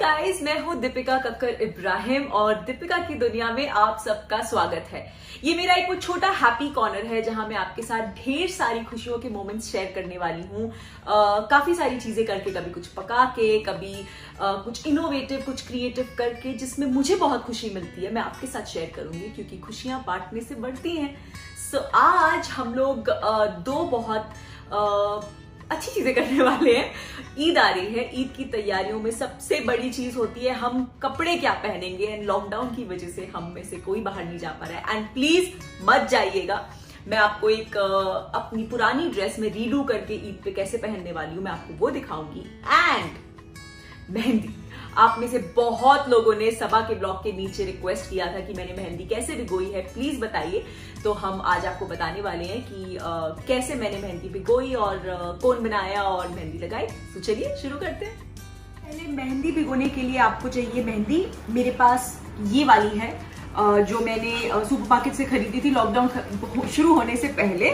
Guys, मैं हूं दीपिका कक्कर इब्राहिम और दीपिका की दुनिया में आप सबका स्वागत है। ये मेरा एक छोटा हैप्पी कॉर्नर है जहां मैं आपके साथ ढेर सारी खुशियों के मोमेंट्स शेयर करने वाली हूं। काफी सारी चीजें करके, कभी कुछ पका के, कभी कुछ इनोवेटिव, कुछ क्रिएटिव करके, जिसमें मुझे बहुत खुशी मिलती है, मैं आपके साथ शेयर करूंगी क्योंकि खुशियां बांटने से बढ़ती हैं। सो आज हम लोग दो बहुत अच्छी चीजें करने वाले हैं। ईद आ रही है, ईद की तैयारियों में सबसे बड़ी चीज होती है हम कपड़े क्या पहनेंगे। एंड लॉकडाउन की वजह से हम में से कोई बाहर नहीं जा पा रहा है। एंड प्लीज मत जाइएगा, मैं आपको एक अपनी पुरानी ड्रेस में रीडू करके ईद पे कैसे पहनने वाली हूं, मैं आपको वो दिखाऊंगी। एंड मेहंदी, आप में से बहुत लोगों ने सबा के ब्लॉग के नीचे रिक्वेस्ट किया था कि मैंने मेहंदी कैसे भिगोई है, प्लीज बताइए। तो हम आज आपको बताने वाले हैं कि कैसे मैंने मेहंदी भिगोई और कौन बनाया और मेहंदी लगाई। तो चलिए शुरू करते हैं। पहले मेहंदी भिगोने के लिए आपको चाहिए मेहंदी। मेरे पास ये वाली है जो मैंने सुपर मार्केट से खरीदी थी लॉकडाउन शुरू होने से पहले।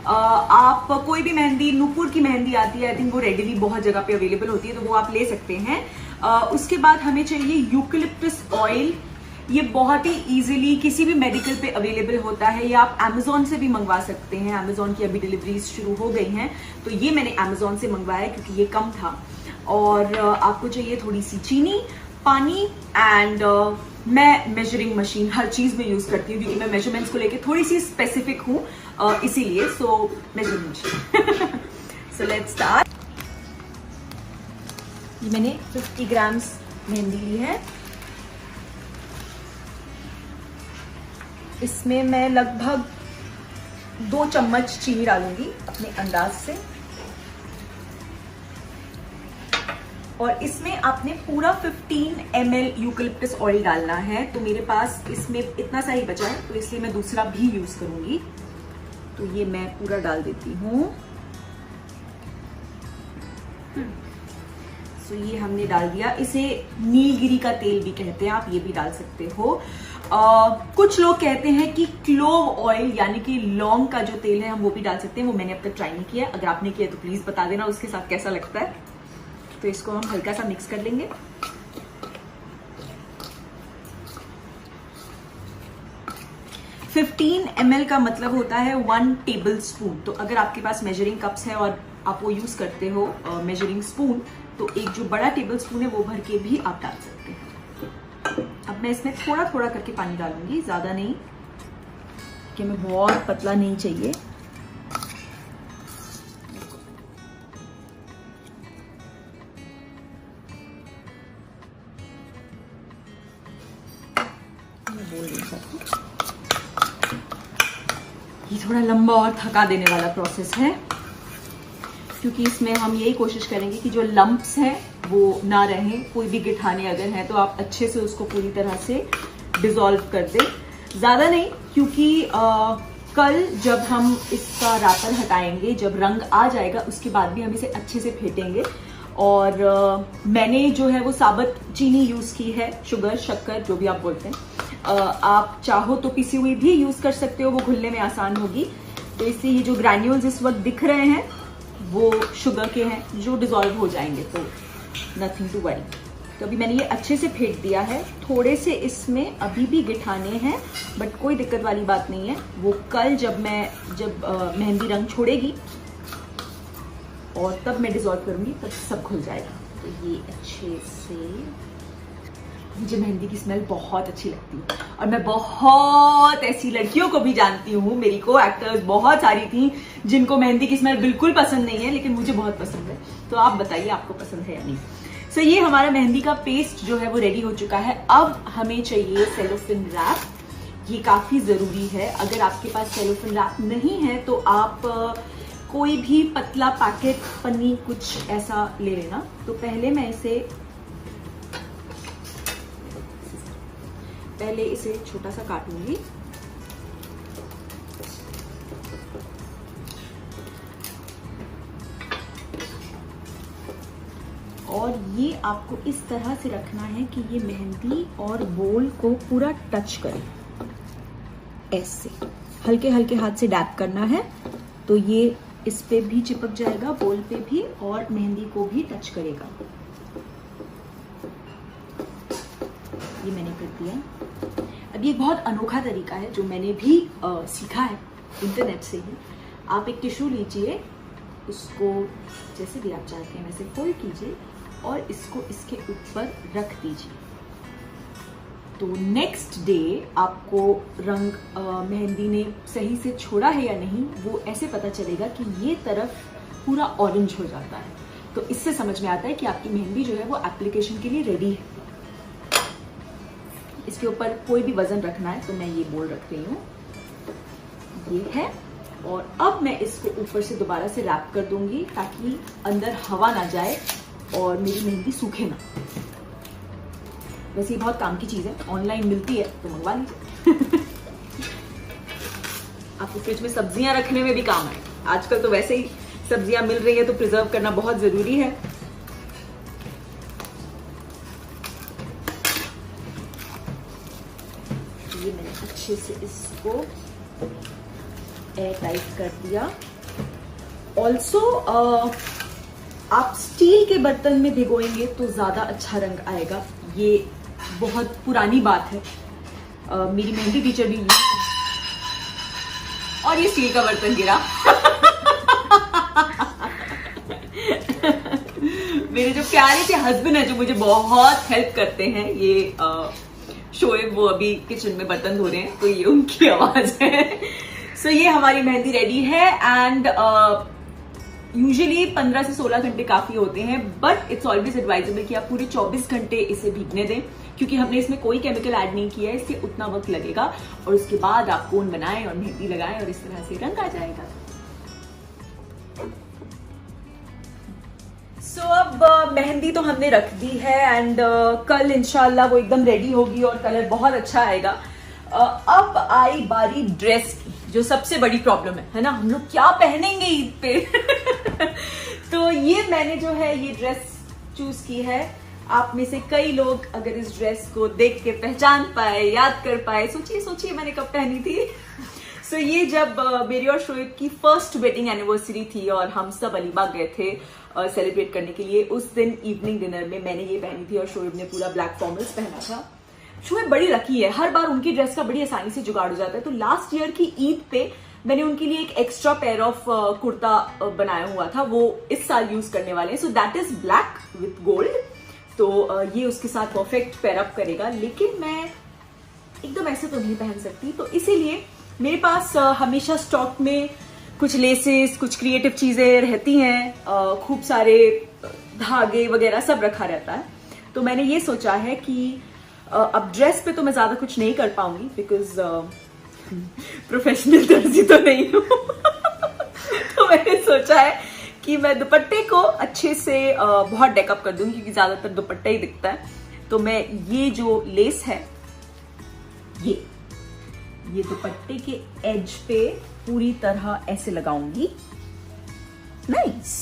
आप कोई भी मेहंदी, नूपुर की मेहंदी आती है, आई थिंक वो रेडीली बहुत जगह पे अवेलेबल होती है, तो वो आप ले सकते हैं। उसके बाद हमें चाहिए यूकेलिप्टस ऑयल। ये बहुत ही इजीली किसी भी मेडिकल पे अवेलेबल होता है, या आप अमेजोन से भी मंगवा सकते हैं। अमेजोन की अभी डिलीवरीज शुरू हो गई हैं, तो ये मैंने अमेजोन से मंगवाया क्योंकि ये कम था। और आपको चाहिए थोड़ी सी चीनी, पानी एंड मैं मेजरिंग मशीन हर चीज में यूज करती हूँ क्योंकि मैं मेजरमेंट्स को लेके थोड़ी सी स्पेसिफिक हूँ, इसीलिए। So measuring machine. So let's start. ये मैंने 50 ग्राम्स मेहंदी ली है। इसमें मैं लगभग 2 चम्मच चीनी डालूंगी अपने अंदाज से। और इसमें आपने पूरा 15 ml यूकेलिप्टस ऑयल डालना है। तो मेरे पास इसमें इतना सा ही बचा है, तो इसलिए मैं दूसरा भी यूज करूंगी। तो ये मैं पूरा डाल देती हूँ। तो ये हमने डाल दिया। इसे नीलगिरी का तेल भी कहते हैं, आप ये भी डाल सकते हो। कुछ लोग कहते हैं कि क्लोव ऑयल यानी कि लौंग का जो तेल है हम वो भी डाल सकते हैं। वो मैंने अब तक ट्राई नहीं किया। अगर आपने किया तो प्लीज बता देना उसके साथ कैसा लगता है। तो इसको हम हल्का सा मिक्स कर लेंगे। $15 ml का मतलब होता है 1 टेबल स्पून। तो अगर आपके पास मेजरिंग कप्स है और आप वो यूज करते हो मेजरिंग स्पून, तो एक जो बड़ा टेबल स्पून है वो भर के भी आप डाल सकते हैं। अब मैं इसमें थोड़ा थोड़ा करके पानी डालूंगी, ज्यादा नहीं, कि हमें बहुत पतला नहीं चाहिए। मैं बोल नहीं सकती, ये थोड़ा लंबा और थका देने वाला प्रोसेस है क्योंकि इसमें हम यही कोशिश करेंगे कि जो लंप्स हैं वो ना रहें। कोई भी गिठाने अगर हैं तो आप अच्छे से उसको पूरी तरह से डिसॉल्व कर दें। ज्यादा नहीं, क्योंकि कल जब हम इसका रैपर हटाएंगे, जब रंग आ जाएगा, उसके बाद भी हम इसे अच्छे से फेंटेंगे। और मैंने जो है वो साबुत चीनी यूज की है, शुगर, शक्कर, जो भी आप बोलते हैं। आप चाहो तो पिसी हुई भी यूज कर सकते हो, वो घुलने में आसान होगी। तो इससे ये जो ग्रैन्यूल्स इस वक्त दिख रहे हैं वो शुगर के हैं जो डिसॉल्व हो जाएंगे, तो नथिंग टू वरी। तो अभी मैंने ये अच्छे से फेंट दिया है। थोड़े से इसमें अभी भी गिठाने हैं, बट कोई दिक्कत वाली बात नहीं है। वो कल जब मेहंदी रंग छोड़ेगी और तब मैं डिसॉल्व करूंगी, तब सब घुल जाएगा। तो ये अच्छे से, मुझे मेहंदी की स्मेल बहुत अच्छी लगती है और मैं बहुत ऐसी लड़कियों को भी जानती हूँ, मेरी को एक्टर्स बहुत सारी थी जिनको मेहंदी की स्मेल बिल्कुल पसंद नहीं है, लेकिन मुझे बहुत पसंद है। तो आप बताइए आपको पसंद है या नहीं। सो ये हमारा मेहंदी का पेस्ट जो है वो रेडी हो चुका है। अब हमें चाहिए सेलोफिन रैप। ये काफी जरूरी है। अगर आपके पास सेलोफिन रैप नहीं है तो आप कोई भी पतला पैकेट, पन्नी, कुछ ऐसा ले लेना। तो पहले इसे छोटा सा काटूंगी। और ये आपको इस तरह से रखना है कि ये मेहंदी और बोल को पूरा टच करे। ऐसे हल्के हल्के हाथ से डैप करना है, तो ये इस पे भी चिपक जाएगा, बोल पे भी, और मेहंदी को भी टच करेगा। ये मैंने कर दिया। अब ये एक बहुत अनोखा तरीका है जो मैंने भी सीखा है इंटरनेट से ही। आप एक टिश्यू लीजिए, उसको जैसे भी आप चाहते हैं वैसे फोल्ड कीजिए और इसको इसके ऊपर रख दीजिए। तो नेक्स्ट डे आपको रंग मेहंदी ने सही से छोड़ा है या नहीं वो ऐसे पता चलेगा कि ये तरफ पूरा ऑरेंज हो जाता है। तो इससे समझ में आता है कि आपकी मेहंदी जो है वो एप्लीकेशन के लिए रेडी है। इसके ऊपर कोई भी वजन रखना है तो मैं ये बोल रख रही हूँ, ये है। और अब मैं इसको ऊपर से दोबारा से रैप कर दूंगी ताकि अंदर हवा ना जाए और मेरी मेहंदी सूखे ना। वैसे ये बहुत काम की चीज है, ऑनलाइन मिलती है तो मंगवा लीजिए। आपको फ्रिज में सब्जियां रखने में भी काम है। आजकल तो वैसे ही सब्जियां मिल रही है तो प्रिजर्व करना बहुत जरूरी है। ये मैंने अच्छे से इसको एयर टाइट कर दिया। ऑल्सो आप स्टील के बर्तन में भिगोएंगे तो ज्यादा अच्छा रंग आएगा। ये बहुत पुरानी बात है, मेरी मेहंदी टीचर भी यूज और ये स्टील का बर्तन गिरा। मेरे जो प्यारे से हस्बैंड है जो मुझे बहुत हेल्प करते हैं, ये शोएब वो अभी किचन में बर्तन धो रहे हैं तो ये उनकी आवाज है। सो ये हमारी मेहंदी रेडी है एंड यूजुअली 15 से 16 घंटे काफी होते हैं, बट इट्स ऑलवेज एडवाइजेबल कि आप पूरे 24 घंटे इसे भीगने दें क्योंकि हमने इसमें कोई केमिकल ऐड नहीं किया है, इसलिए उतना वक्त लगेगा। और उसके बाद आप कोन बनाएं और मेहंदी लगाएं और इस तरह से रंग आ जाएगा। सो अब मेहंदी तो हमने रख दी है एंड कल इंशाल्लाह वो एकदम रेडी होगी और कलर बहुत अच्छा आएगा। अब आई बारी ड्रेस की, जो सबसे बड़ी प्रॉब्लम है ना, हम लोग क्या पहनेंगे ईद पे। तो ये मैंने जो है ये ड्रेस चूज की है। आप में से कई लोग अगर इस ड्रेस को देख के पहचान पाए, याद कर पाए, सोचिए मैंने कब पहनी थी। सो ये जब मेरी और शोएब की फर्स्ट वेडिंग एनिवर्सरी थी और हम सब अलीबाग गए थे सेलिब्रेट करने के लिए, उस दिन इवनिंग डिनर में मैंने ये पहनी थी और शोएब ने पूरा ब्लैक फॉर्मल्स पहना था। शोएब बड़ी लकी है, हर बार उनकी ड्रेस का बड़ी आसानी से जुगाड़ हो जाता है। तो लास्ट ईयर की ईद पे मैंने उनके लिए एक एक्स्ट्रा पेयर ऑफ कुर्ता बनाया हुआ था, वो इस साल यूज करने वाले हैं। So that is black with gold. तो ये उसके साथ परफेक्ट पेयर अप करेगा, लेकिन मैं एकदम ऐसे तो नहीं पहन सकती। तो इसीलिए मेरे पास हमेशा स्टॉक में कुछ लेसेस, कुछ क्रिएटिव चीजें रहती हैं, खूब सारे धागे वगैरह सब रखा रहता है। तो मैंने ये सोचा है कि अब ड्रेस पे तो मैं ज्यादा कुछ नहीं कर पाऊंगी बिकॉज प्रोफेशनल दर्जी तो नहीं हूं। तो मैंने सोचा है कि मैं दुपट्टे को अच्छे से बहुत डेकअप कर दूंगी क्योंकि ज्यादातर दुपट्टा ही दिखता है। तो मैं ये जो लेस है ये दुपट्टे के एज पे पूरी तरह ऐसे लगाऊंगी। नाइस।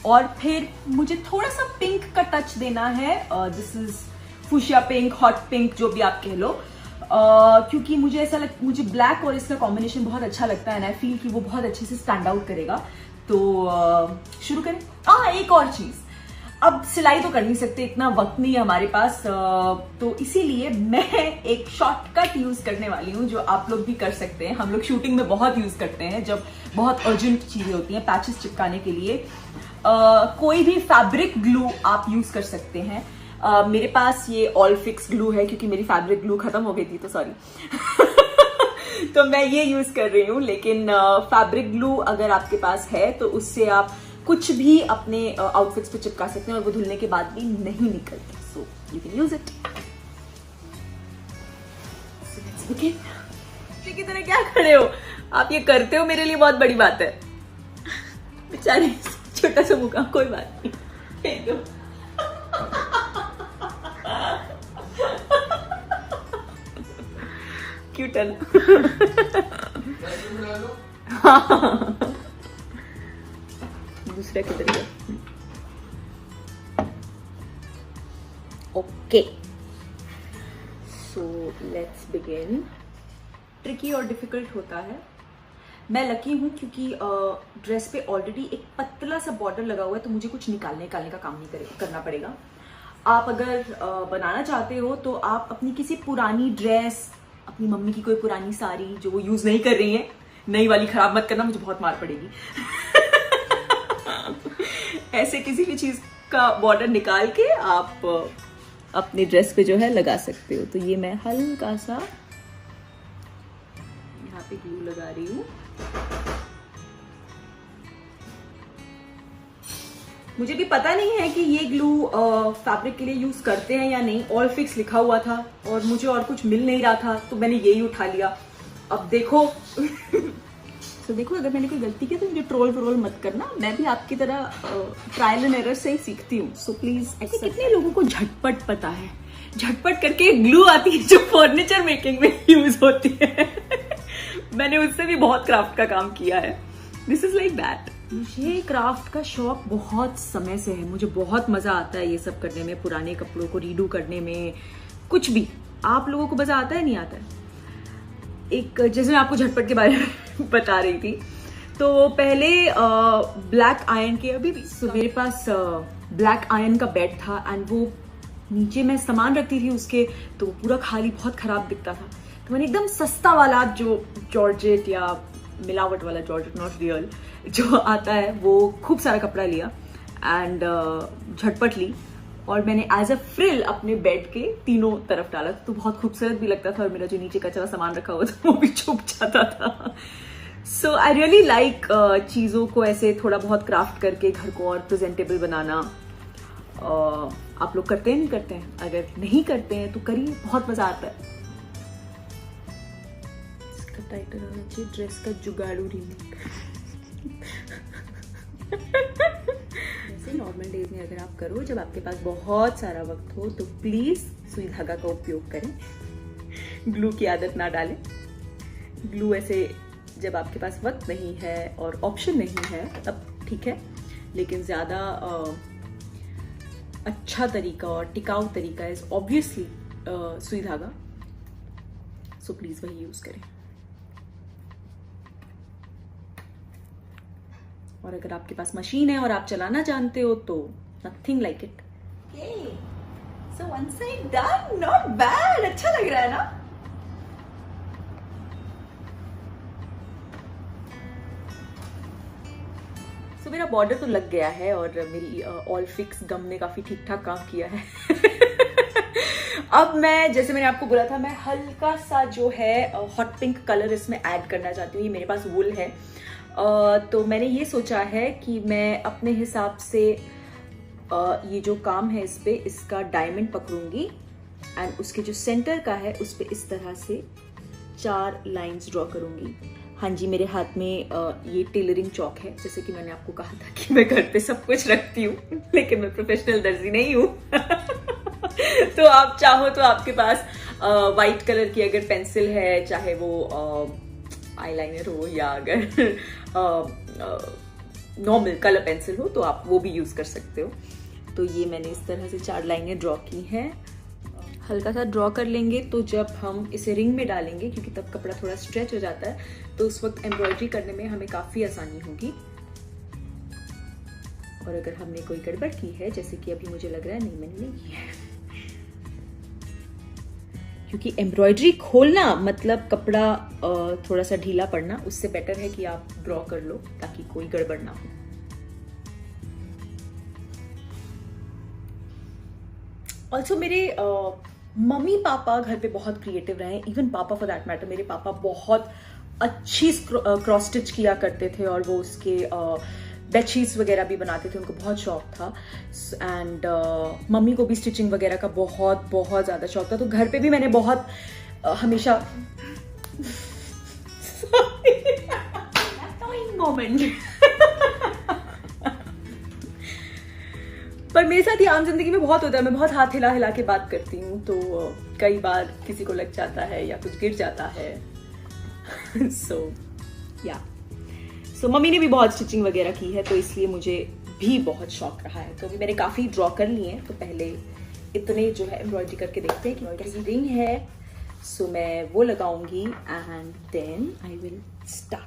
और फिर मुझे थोड़ा सा पिंक का टच देना है। This is fuchsia pink, hot pink, जो भी आप कह लो, क्योंकि मुझे ऐसा मुझे ब्लैक और इसका कॉम्बिनेशन बहुत अच्छा लगता है एंड आई फील कि वो बहुत अच्छे से स्टैंड आउट करेगा। तो शुरू करें। एक और चीज, अब सिलाई तो कर नहीं सकते, इतना वक्त नहीं है हमारे पास, तो इसीलिए मैं एक शॉर्टकट यूज करने वाली हूँ जो आप लोग भी कर सकते हैं। हम लोग शूटिंग में बहुत यूज करते हैं जब बहुत अर्जेंट चीजें होती हैं पैचेस चिपकाने के लिए। कोई भी फैब्रिक ग्लू आप यूज कर सकते हैं। मेरे पास ये ऑल फिक्स ग्लू है क्योंकि मेरी फैब्रिक ग्लू खत्म हो गई थी, तो सॉरी। तो मैं ये यूज कर रही हूँ, लेकिन फैब्रिक ग्लू अगर आपके पास है तो उससे आप कुछ भी अपने आउटफिट्स पे चिपका सकते हैं और वो धुलने के बाद भी नहीं निकलता। So you can use it. की तरह क्या खड़े हो आप, ये करते हो मेरे लिए बहुत बड़ी बात है। बेचारे छोटा सा मुका, कोई बात नहीं, फेंक दो। क्यूट है ना? दूसरा किधर गया? Okay, so let's begin. Tricky और डिफिकल्ट होता है। मैं लकी हूं क्योंकि ड्रेस पे ऑलरेडी एक पतला सा बॉर्डर लगा हुआ है, तो मुझे कुछ निकालने का काम नहीं करना पड़ेगा। आप अगर बनाना चाहते हो तो आप अपनी किसी पुरानी ड्रेस, अपनी मम्मी की कोई पुरानी साड़ी जो वो यूज नहीं कर रही है, नई वाली खराब मत करना, मुझे बहुत मार पड़ेगी। ऐसे किसी भी चीज का बॉर्डर निकाल के आप अपने ड्रेस पे जो है लगा सकते हो। तो ये मैं हल्का सा यहाँ पे ग्लू लगा रही हूँ। मुझे भी पता नहीं है कि ये ग्लू फैब्रिक के लिए यूज करते हैं या नहीं। ऑल फिक्स लिखा हुआ था और मुझे और कुछ मिल नहीं रहा था तो मैंने यही उठा लिया। अब देखो तो देखो, अगर मैंने कोई गलती की तो मुझे ट्रोल मत करना, मैं भी आपकी तरह ट्रायल एंड एरर से ही सीखती हूँ। So please. कितने लोगों को झटपट पता है, झटपट करके ग्लू आती है जो फर्नीचर मेकिंग में यूज होती है। मैंने उससे भी बहुत क्राफ्ट का काम किया है। This is like that. मुझे क्राफ्ट का शौक बहुत समय से है, मुझे बहुत मजा आता है ये सब करने में, पुराने कपड़ों को रीडू करने में, कुछ भी। आप लोगों को मजा आता है नहीं आता है? एक जैसे मैं आपको झटपट के बारे में बता रही थी, तो पहले ब्लैक आयरन के, अभी भी तो मेरे पास ब्लैक आयरन का बेड था एंड वो नीचे मैं सामान रखती थी उसके, तो वो पूरा खाली बहुत खराब दिखता था। तो मैंने एकदम सस्ता वाला जो जॉर्जेट या मिलावट वाला जॉर्जेट, नॉट रियल, जो आता है, वो खूब सारा कपड़ा लिया एंड झटपट ली और मैंने एज अ फ्रिल अपने बेड के तीनों तरफ डाला। तो बहुत खूबसूरत भी लगता था और मेरा जो नीचे कचरा सामान रखा हुआ था वो भी छुप जाता था। सो आई रियली लाइक चीज़ों को ऐसे थोड़ा बहुत क्राफ्ट करके घर को और प्रेजेंटेबल बनाना। आप लोग करते हैं नहीं करते हैं? अगर नहीं करते हैं तो करिए, बहुत मजा आता है। इसका टाइटल होना चाहिए ड्रेस का जुगाड़ू रीमेक। वैसे नॉर्मल डेज में अगर आप करो, जब आपके पास बहुत सारा वक्त हो, तो प्लीज सुई धागा का उपयोग करें, ग्लू की आदत ना डालें। ग्लू ऐसे जब आपके पास वक्त नहीं है और ऑप्शन नहीं है तब ठीक है, लेकिन ज्यादा अच्छा तरीका और टिकाऊ तरीका इज ऑब्वियसली सुई धागा। सो प्लीज वही यूज करें। और अगर आपके पास मशीन है और आप चलाना जानते हो तो nothing like it. So one side done, not bad, अच्छा लग रहा है ना? सो मेरा बॉर्डर तो लग गया है और मेरी ऑल फिक्स गम ने काफी ठीक ठाक काम किया है। अब मैं, जैसे मैंने आपको बोला था, मैं हल्का सा जो है हॉट पिंक कलर इसमें ऐड करना चाहती हूँ। ये मेरे पास वुल है, तो मैंने ये सोचा है कि मैं अपने हिसाब से ये जो काम है इस पे, इसका डायमंड पकड़ूंगी एंड उसके जो सेंटर का है उस पे इस तरह से 4 लाइंस ड्रॉ करूंगी। हाँ जी, मेरे हाथ में ये टेलरिंग चौक है, जैसे कि मैंने आपको कहा था कि मैं घर पे सब कुछ रखती हूँ, लेकिन मैं प्रोफेशनल दर्जी नहीं हूँ। तो आप चाहो तो आपके पास वाइट कलर की अगर पेंसिल है, चाहे वो आईलाइनर हो या अगर नॉर्मल कलर पेंसिल हो, तो आप वो भी यूज कर सकते हो। तो ये मैंने इस तरह से 4 लाइनें ड्रॉ की हैं। हल्का सा ड्रॉ कर लेंगे तो जब हम इसे रिंग में डालेंगे, क्योंकि तब कपड़ा थोड़ा स्ट्रेच हो जाता है, तो उस वक्त एम्ब्रॉयडरी करने में हमें काफी आसानी होगी। और अगर हमने कोई गड़बड़ की है, जैसे कि अभी मुझे लग रहा है नहीं मैंने नहीं की है, क्योंकि एम्ब्रॉयडरी खोलना मतलब कपड़ा थोड़ा सा ढीला पड़ना, उससे बेटर है कि आप ड्रॉ कर लो ताकि कोई गड़बड़ ना हो। ऑल्सो मेरे मम्मी पापा घर पे बहुत क्रिएटिव रहे, इवन पापा फॉर दैट मैटर। मेरे पापा बहुत अच्छी क्रॉस स्टिच किया करते थे और वो उसके बेडशीट्स वगैरह भी बनाते थे, उनको बहुत शौक था। एंड मम्मी को भी स्टिचिंग वगैरह का बहुत बहुत ज़्यादा शौक था। तो घर पे भी मैंने बहुत हमेशा मोमेंट पर मेरे साथ ये आम जिंदगी में बहुत होता है, मैं बहुत हाथ हिला हिला के बात करती हूँ, तो कई बार किसी को लग जाता है या कुछ गिर जाता है। सो मम्मी ने भी बहुत स्टिचिंग वगैरह की है, तो इसलिए मुझे भी बहुत शौक रहा है। तो अभी मैंने काफी ड्रॉ कर लिए हैं, तो पहले इतने जो है एम्ब्रॉयडरी करके देखते हैं कि कैसी रिंग है। सो मैं वो लगाऊंगी and then I will start.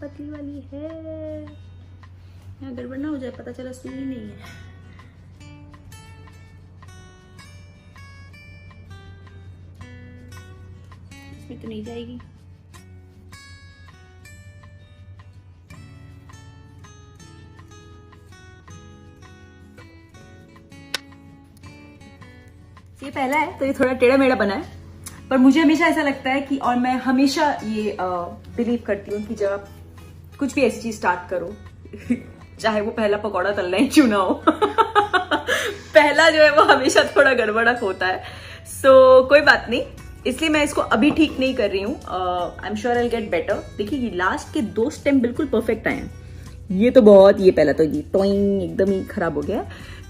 पतली वाली है, यहाँ गड़बड़ ना हो जाए, पता चला सुई नहीं है। इसमें तो नहीं जाएगी। ये पहला है तो ये थोड़ा टेढ़ा मेढ़ा बना है, पर मुझे हमेशा ऐसा लगता है कि, और मैं हमेशा ये बिलीव करती हूँ कि जब आप कुछ भी ऐसी चीज स्टार्ट करो चाहे वो पहला पकौड़ा तलना ही क्यों ना हो पहला जो है वो हमेशा थोड़ा गड़बड़ा होता है। सो कोई बात नहीं, इसलिए मैं इसको अभी ठीक नहीं कर रही हूँ। I am sure I get better. देखिए ये लास्ट के 2 स्टेम बिल्कुल परफेक्ट आए हैं, ये तो बहुत, ये पहला तो ये टॉइंग एकदम ही खराब हो गया।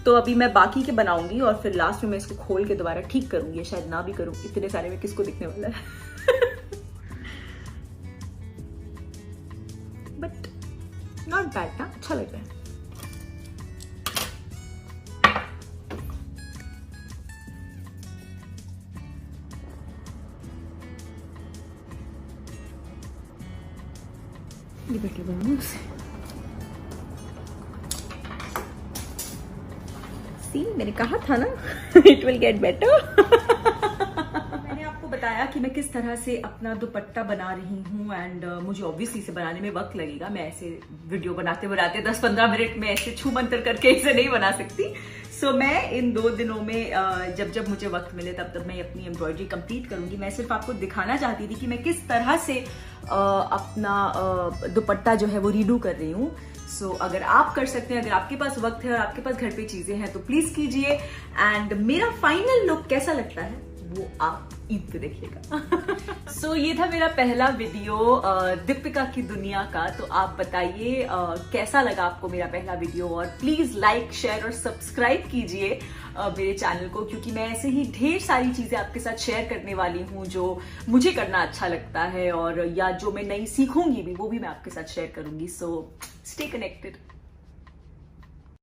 तो अभी मैं बाकी के बनाऊंगी और फिर लास्ट में मैं इसको खोल के दोबारा ठीक करूंगी, शायद ना भी करूं, इतने सारे में किसको दिखने वाला है बट नॉट बैड ना, अच्छा लग रहा है। ये बेटर बनाऊं उसे, मैंने कहा था ना इट विल गेट बेटर। मैंने आपको बताया कि मैं किस तरह से अपना दुपट्टा बना रही हूँ एंड मुझे ऑब्वियसली इसे बनाने में वक्त लगेगा। मैं ऐसे वीडियो बनाते बनाते 10-15 मिनट में ऐसे छू मंतर करके इसे नहीं बना सकती। सो मैं इन 2 दिनों में जब जब मुझे वक्त मिले तब तब मैं अपनी एम्ब्रॉयडरी कंप्लीट करूंगी। मैं सिर्फ आपको दिखाना चाहती थी कि मैं किस तरह से अपना दुपट्टा जो है वो रीडू कर रही हूँ। सो अगर आप कर सकते हैं, अगर आपके पास वक्त है और आपके पास घर पे चीजें हैं तो प्लीज कीजिए। एंड मेरा फाइनल लुक कैसा लगता है वो आप ईद पे देखिएगा। सो ये था मेरा पहला वीडियो दीपिका की दुनिया का। तो आप बताइए कैसा लगा आपको मेरा पहला वीडियो, और प्लीज लाइक, शेयर और सब्सक्राइब कीजिए मेरे चैनल को, क्योंकि मैं ऐसे ही ढेर सारी चीजें आपके साथ शेयर करने वाली हूँ जो मुझे करना अच्छा लगता है, और या जो मैं नई सीखूंगी भी वो भी मैं आपके साथ शेयर करूंगी। So stay connected.